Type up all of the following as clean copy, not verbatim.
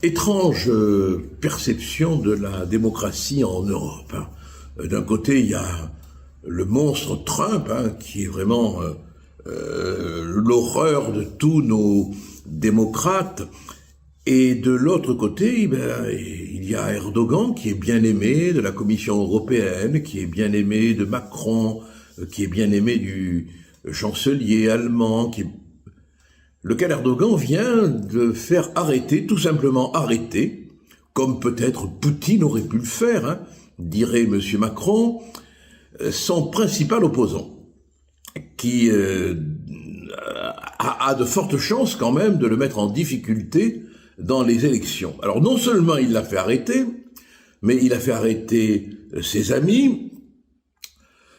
Étrange perception de la démocratie en Europe. D'un côté, il y a le monstre Trump, qui est vraiment l'horreur de tous nos démocrates. Et de l'autre côté, il y a Erdogan, qui est bien aimé de la Commission européenne, qui est bien aimé de Macron, qui est bien aimé du chancelier allemand, lequel Erdogan vient de faire arrêter, tout simplement arrêter, comme peut-être Poutine aurait pu le faire, dirait M. Macron, son principal opposant, qui a de fortes chances quand même de le mettre en difficulté dans les élections. Alors non seulement il l'a fait arrêter, mais il a fait arrêter ses amis,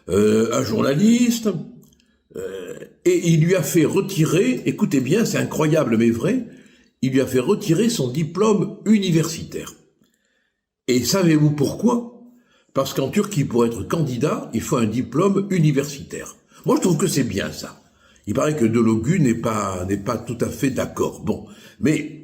un journaliste, et il lui a fait retirer, écoutez bien, c'est incroyable mais vrai, il lui a fait retirer son diplôme universitaire. Et savez-vous pourquoi? Parce qu'en Turquie, pour être candidat, il faut un diplôme universitaire. Moi, je trouve que c'est bien ça. Il paraît que Delogu n'est pas tout à fait d'accord. Bon, mais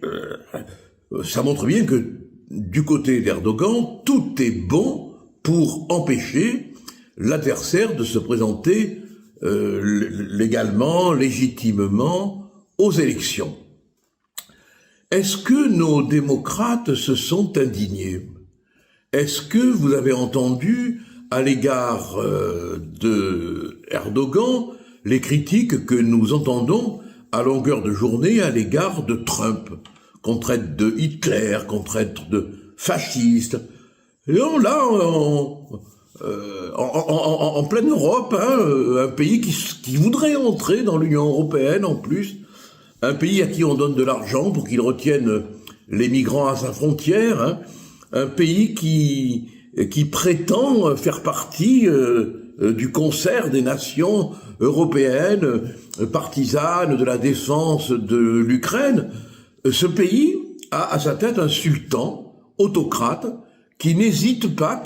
ça montre bien que du côté d'Erdogan, tout est bon pour empêcher l'adversaire de se présenter légalement, légitimement aux élections. Est-ce que nos démocrates se sont indignés? Est-ce que vous avez entendu à l'égard de Erdogan les critiques que nous entendons à longueur de journée à l'égard de Trump, qu'on traite de Hitler, qu'on traite de fasciste? Et là, en pleine Europe, un pays qui voudrait entrer dans l'Union européenne en plus, un pays à qui on donne de l'argent pour qu'il retienne les migrants à sa frontière, un pays qui prétend faire partie du concert des nations européennes partisanes de la défense de l'Ukraine. Ce pays a à sa tête un sultan autocrate qui n'hésite pas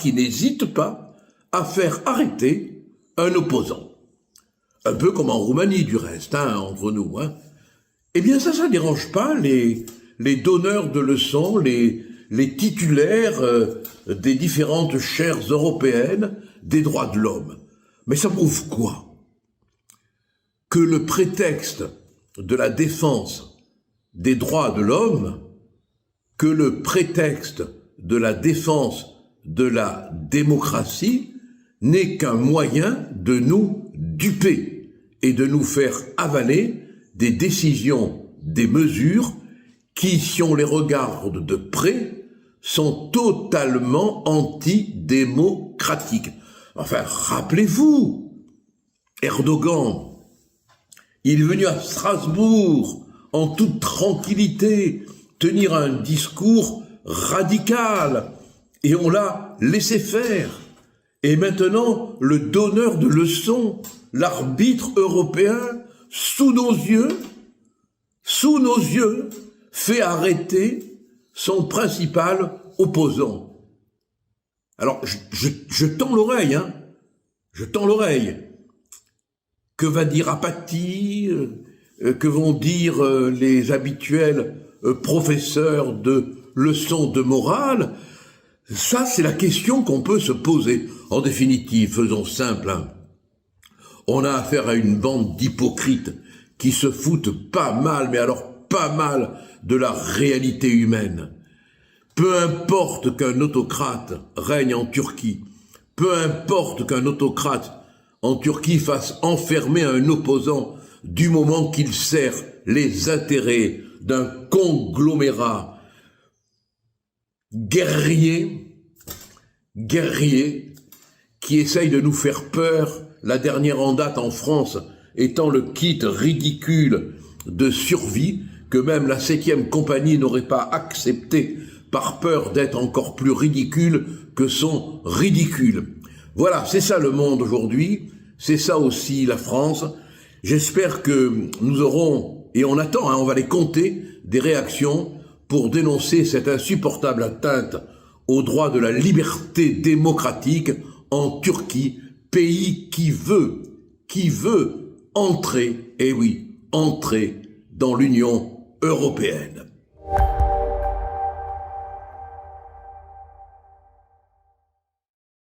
à faire arrêter un opposant. Un peu comme en Roumanie, du reste, entre nous. Eh bien, ça ne dérange pas les donneurs de leçons, les titulaires des différentes chaires européennes des droits de l'homme. Mais ça prouve quoi? Que le prétexte de la défense des droits de l'homme, que le prétexte de la défense de la démocratie n'est qu'un moyen de nous duper et de nous faire avaler des décisions, des mesures qui, si on les regarde de près, sont totalement antidémocratiques. Enfin, rappelez-vous, Erdogan, il est venu à Strasbourg en toute tranquillité tenir un discours radical et on l'a laissé faire. Et maintenant, le donneur de leçons, l'arbitre européen, sous nos yeux, fait arrêter son principal opposant. Alors, je tends l'oreille, je tends l'oreille. Que va dire Apathy? Que vont dire les habituels professeurs de leçons de morale? Ça, c'est la question qu'on peut se poser. En définitive, faisons simple, on a affaire à une bande d'hypocrites qui se foutent pas mal, mais alors pas mal, de la réalité humaine. Peu importe qu'un autocrate règne en Turquie, peu importe qu'un autocrate en Turquie fasse enfermer un opposant du moment qu'il sert les intérêts d'un conglomérat guerrier qui essaye de nous faire peur, la dernière en date en France étant le kit ridicule de survie que même la 7e compagnie n'aurait pas accepté par peur d'être encore plus ridicule que son ridicule. Voilà, c'est ça le monde aujourd'hui, c'est ça aussi la France. J'espère que nous aurons, et on attend, on va les compter, des réactions pour dénoncer cette insupportable atteinte au droit de la liberté démocratique en Turquie, pays qui veut entrer, eh oui, entrer dans l'Union européenne.